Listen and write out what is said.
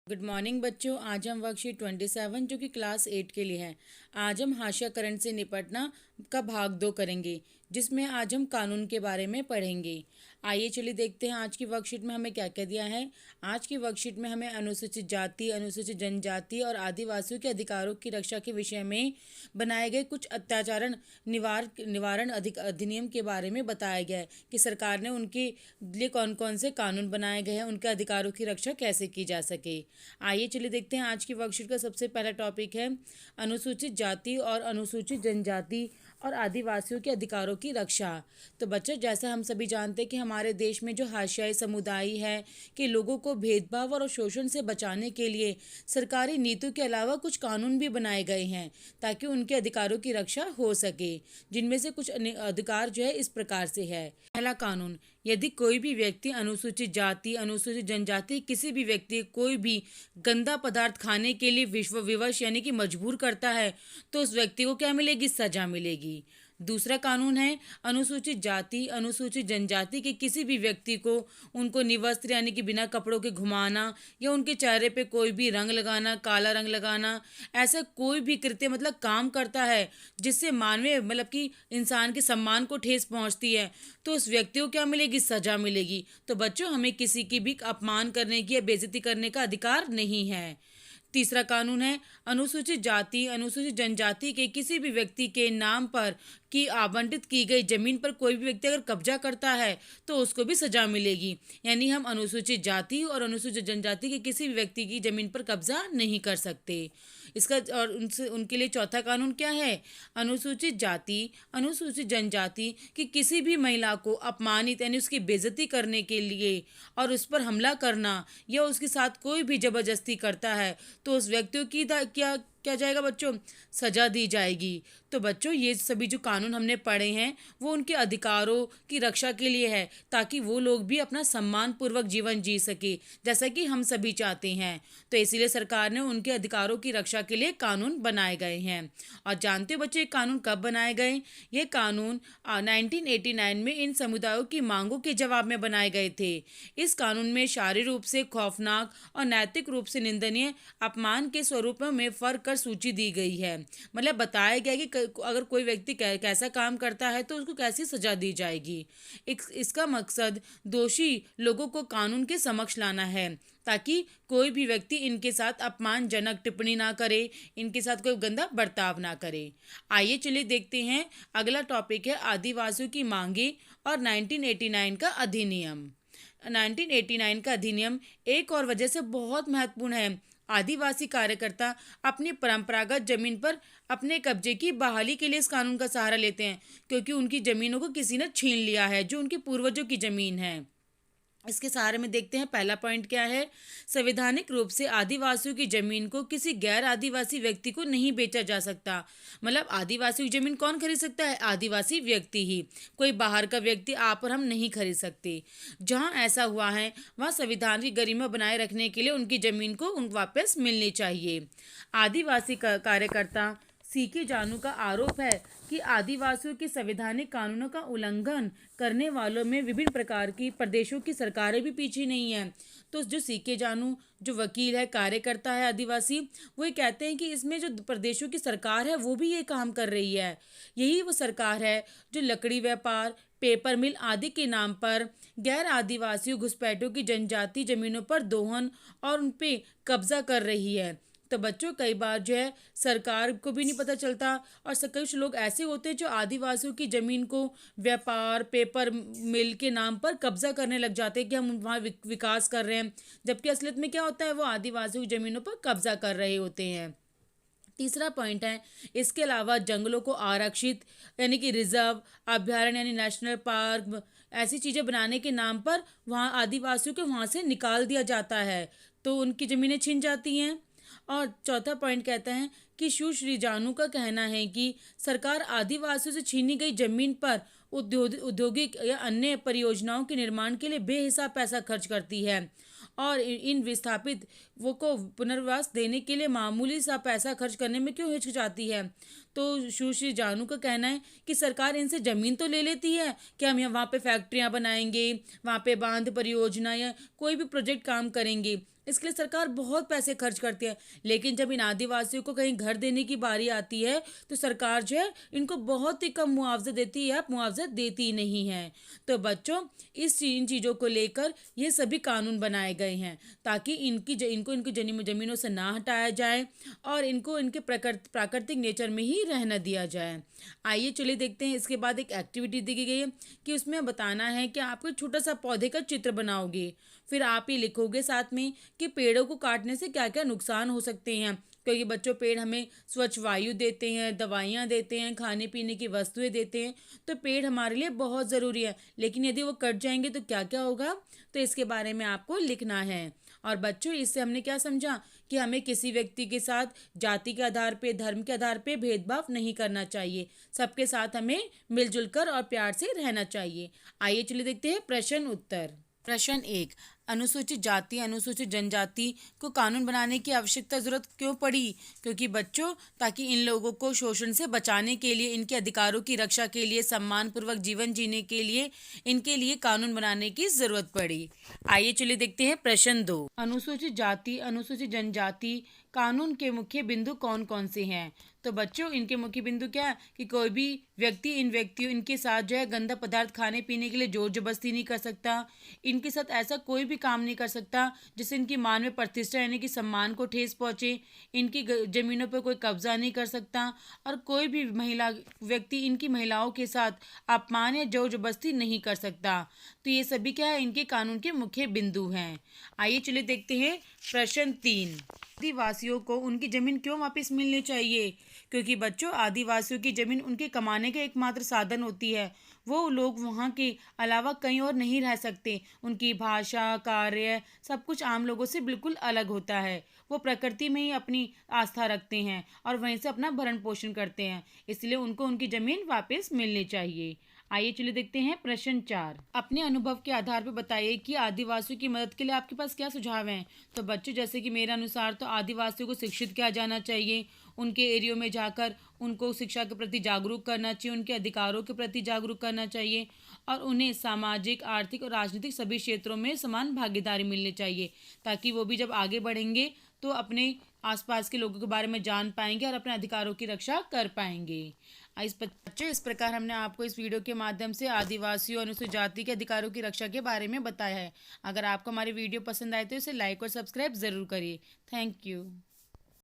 Good morning बच्चों। आज हम वर्कशीट 27 जो कि क्लास 8 के लिए है। आज हम हाशिया करंट से निपटना का भाग 2 करेंगे, जिसमें आज हम कानून के बारे में पढ़ेंगे। आइए चलिए देखते हैं आज की वर्कशीट में हमें क्या क्या दिया है। आज की वर्कशीट में हमें अनुसूचित जाति, अनुसूचित जनजाति और आदिवासियों के अधिकारों की रक्षा के विषय में बनाए गए कुछ अत्याचारण निवारण अधिनियम के बारे में बताया गया है कि सरकार ने उनके लिए कौन कौन से कानून बनाए गए हैं, उनके अधिकारों की रक्षा कैसे की जा सके। आइए चलिए देखते हैं। आज की वर्कशीट का सबसे पहला टॉपिक है अनुसूचित जाति और अनुसूचित जनजाति और आदिवासियों के अधिकारों की रक्षा। तो बच्चों, जैसा हम सभी जानते हैं कि हमारे देश में जो हाशियाई समुदाय है कि लोगों को भेदभाव और शोषण से बचाने के लिए सरकारी नीतियों के अलावा कुछ कानून भी बनाए गए हैं ताकि उनके अधिकारों की रक्षा हो सके, जिनमें से कुछ अधिकार जो है इस प्रकार से है। पहला कानून, यदि कोई भी व्यक्ति अनुसूचित जाति, अनुसूचित जनजाति किसी भी व्यक्ति कोई भी गंदा पदार्थ खाने के लिए विवश यानी कि मजबूर करता है तो उस व्यक्ति को क्या मिलेगी? सजा मिलेगी। दूसरा कानून है अनुसूचित जाति, अनुसूचित जनजाति के किसी भी व्यक्ति को उनको निवस्त्र यानी कि बिना कपड़ों के घुमाना या उनके चेहरे पे कोई भी रंग लगाना, काला रंग लगाना, ऐसा कोई भी कृत्य मतलब काम करता है जिससे मानवीय मतलब कि इंसान के सम्मान को ठेस पहुंचती है तो उस व्यक्ति को क्या मिलेगी? सजा मिलेगी। तो बच्चों, हमें किसी की भी अपमान करने की या बेइज्जती करने का अधिकार नहीं है। तीसरा कानून है अनुसूचित जाति, अनुसूचित जनजाति के किसी भी व्यक्ति के नाम पर की आवंटित की गई जमीन पर कोई भी व्यक्ति अगर कब्जा करता है तो उसको भी सजा मिलेगी। यानी हम अनुसूचित जाति और अनुसूचित जनजाति के किसी भी व्यक्ति की जमीन पर कब्जा नहीं कर सकते। इसका और उनसे उनके लिए चौथा कानून क्या है? अनुसूचित जाति, अनुसूचित जनजाति की किसी भी महिला को अपमानित यानी उसकी बेइज्जती करने के लिए और उस पर हमला करना या उसके साथ कोई भी जबरदस्ती करता है तो उस व्यक्ति की क्या क्या जाएगा बच्चों? सजा दी जाएगी। तो बच्चों, ये सभी जो कानून हमने पढ़े हैं वो उनके अधिकारों की रक्षा के लिए है ताकि वो लोग भी अपना सम्मान पूर्वक जीवन जी सके, जैसा कि हम सभी चाहते हैं। तो इसीलिए सरकार ने उनके अधिकारों की रक्षा के लिए कानून बनाए गए हैं। और जानते हो बच्चों, ये कानून कब बनाए गए? ये कानून 1989 में इन समुदायों की मांगों के जवाब में बनाए गए थे। इस कानून में शारीरिक रूप से खौफनाक और नैतिक रूप से निंदनीय अपमान के स्वरूपों में फर्क कर सूची दी गई है। मतलब बताया गया कि अगर कोई व्यक्ति कैसा काम करता है तो उसको कैसी सजा दी जाएगी। इसका मकसद दोषी लोगों को कानून के समक्ष लाना है ताकि कोई भी व्यक्ति इनके साथ अपमानजनक टिप्पणी ना करे, इनके साथ कोई गंदा बर्ताव ना करे। आइए चलिए देखते हैं। अगला टॉपिक है आदिवासियों की मांगे और 1989 का अधिनियम। 1989 का अधिनियम एक और वजह से बहुत महत्वपूर्ण है। आदिवासी कार्यकर्ता अपनी परंपरागत जमीन पर अपने कब्जे की बहाली के लिए इस कानून का सहारा लेते हैं क्योंकि उनकी जमीनों को किसी ने छीन लिया है जो उनके पूर्वजों की जमीन है। इसके सहारे में देखते हैं पहला पॉइंट क्या है? संवैधानिक रूप से आदिवासियों की जमीन को किसी गैर आदिवासी व्यक्ति को नहीं बेचा जा सकता। मतलब आदिवासी की जमीन कौन खरीद सकता है? आदिवासी व्यक्ति ही, कोई बाहर का व्यक्ति आप और हम नहीं खरीद सकते। जहां ऐसा हुआ है वहां संविधान की गरिमा बनाए रखने के लिए उनकी जमीन को उन वापस मिलनी चाहिए। आदिवासी कार्यकर्ता सीके जानू का आरोप है कि आदिवासियों के संवैधानिक कानूनों का उल्लंघन करने वालों में विभिन्न प्रकार की प्रदेशों की सरकारें भी पीछे नहीं हैं। तो जो सीके जानू जो वकील है, कार्यकर्ता है आदिवासी, वो ये कहते हैं कि इसमें जो प्रदेशों की सरकार है वो भी ये काम कर रही है। यही वो सरकार है जो लकड़ी व्यापार, पेपर मिल आदि के नाम पर गैर आदिवासियों घुसपैठों की जनजाति जमीनों पर दोहन और उन पे कब्जा कर रही है। तो बच्चों, कई बार जो है सरकार को भी नहीं पता चलता और कुछ लोग ऐसे होते हैं जो आदिवासियों की ज़मीन को व्यापार, पेपर मिल के नाम पर कब्जा करने लग जाते हैं कि हम वहाँ विकास कर रहे हैं, जबकि असलियत में क्या होता है? वो आदिवासियों की ज़मीनों पर कब्जा कर रहे होते हैं। तीसरा पॉइंट है, इसके अलावा जंगलों को आरक्षित यानी कि रिजर्व, अभ्यारण्य यानी नेशनल पार्क, ऐसी चीज़ें बनाने के नाम पर वहाँ आदिवासियों को वहाँ से निकाल दिया जाता है तो उनकी ज़मीनें छिन जाती हैं। और चौथा पॉइंट कहता है कि सुश्री जानू का कहना है कि सरकार आदिवासियों से छीनी गई जमीन पर औद्योगिक या अन्य परियोजनाओं के निर्माण के लिए बेहिसाब पैसा खर्च करती है और इन विस्थापित वो को पुनर्वास देने के लिए मामूली सा पैसा खर्च करने में क्यों हिचकिचाती है। तो सुश्री जानू का कहना है कि सरकार इनसे ज़मीन तो ले लेती है कि हम यहाँ वहाँ पे फैक्ट्रियाँ बनाएंगे, वहाँ पे बांध परियोजना या कोई भी प्रोजेक्ट काम करेंगे, इसके लिए सरकार बहुत पैसे खर्च करती है, लेकिन जब इन आदिवासियों को कहीं घर देने की बारी आती है तो सरकार जो है इनको बहुत ही कम मुआवजा देती है, मुआवजा देती नहीं है। तो बच्चों, इन चीज़ों को लेकर ये सभी कानून बनाए गए हैं ताकि इनकी जमीनों से ना हटाया जाए और इनको इनके प्राकृतिक नेचर में ही रहना दिया जाए। आइए चलिए देखते हैं। इसके बाद एक एक्टिविटी दी गई है कि उसमें बताना है कि आप एक छोटा सा पौधे का चित्र बनाओगे, फिर आप ही लिखोगे साथ में कि पेड़ों को काटने से क्या क्या नुकसान हो सकते हैं, क्योंकि बच्चों पेड़ हमें स्वच्छ वायु देते हैं, दवाइयाँ देते हैं, खाने पीने की वस्तुएं देते हैं, तो पेड़ हमारे लिए बहुत ज़रूरी है। लेकिन यदि वो कट जाएंगे तो क्या क्या होगा, तो इसके बारे में आपको लिखना है। और बच्चों, इससे हमने क्या समझा कि हमें किसी व्यक्ति के साथ जाति के आधार पे, धर्म के आधार पे भेदभाव नहीं करना चाहिए। सबके साथ हमें मिलजुल कर और प्यार से रहना चाहिए। आइए चलिए देखते हैं प्रश्न उत्तर। प्रश्न 1, अनुसूचित जाति अनुसूचित जनजाति को कानून बनाने की आवश्यकता जरूरत क्यों पड़ी? क्योंकि बच्चों, ताकि इन लोगों को शोषण से बचाने के लिए, इनके अधिकारों की रक्षा के लिए, सम्मानपूर्वक जीवन जीने के लिए इनके लिए कानून बनाने की जरूरत पड़ी। आइए चलिए देखते हैं प्रश्न 2, अनुसूचित जाति अनुसूचित जनजाति कानून के मुख्य बिंदु कौन कौन से हैं? तो बच्चों, इनके मुख्य बिंदु क्या है कि कोई भी व्यक्ति इनके साथ जो है गंदा पदार्थ खाने पीने के लिए जोर जबरदस्ती नहीं कर सकता। इनके साथ ऐसा कोई भी काम नहीं कर सकता जिससे इनकी मान में प्रतिष्ठा यानी कि सम्मान को ठेस पहुंचे। इनकी जमीनों पर कोई कब्जा नहीं कर सकता और कोई भी व्यक्ति इनकी महिलाओं के साथ अपमान या जोर जबरदस्ती नहीं कर सकता। तो ये सभी क्या है, इनके कानून के मुख्य बिंदु हैं। आइए चलिए देखते हैं प्रश्न 3, आदिवासियों को उनकी जमीन क्यों वापस मिलनी चाहिए? क्योंकि बच्चों, आदिवासियों की जमीन उनके कमाने का एकमात्र साधन होती है। वो लोग वहाँ के अलावा कहीं और नहीं रह सकते। उनकी भाषा, कार्य, सब कुछ आम लोगों से बिल्कुल अलग होता है। वो प्रकृति में ही अपनी आस्था रखते हैं और वहीं से अपना भरण पोषण करते हैं, इसलिए उनको उनकी जमीन वापस मिलनी चाहिए। आइए चलिए देखते हैं प्रश्न 4, अपने अनुभव के आधार पर बताइए कि आदिवासियों की मदद के लिए आपके पास क्या सुझाव हैं? तो बच्चों, जैसे कि मेरे अनुसार तो आदिवासियों को शिक्षित किया जाना चाहिए। उनके एरियो में जाकर उनको शिक्षा के प्रति जागरूक करना चाहिए, उनके अधिकारों के प्रति जागरूक करना चाहिए और उन्हें सामाजिक, आर्थिक और राजनीतिक सभी क्षेत्रों में समान भागीदारी मिलनी चाहिए, ताकि वो भी जब आगे बढ़ेंगे तो अपने आसपास के लोगों के बारे में जान पाएंगे और अपने अधिकारों की रक्षा कर पाएंगे। इस प्रकार हमने आपको इस वीडियो के माध्यम से आदिवासियों अनुसूचित जाति के अधिकारों की रक्षा के बारे में बताया है। अगर आपको हमारी वीडियो पसंद आए तो इसे लाइक और सब्सक्राइब ज़रूर करिए। Thank you.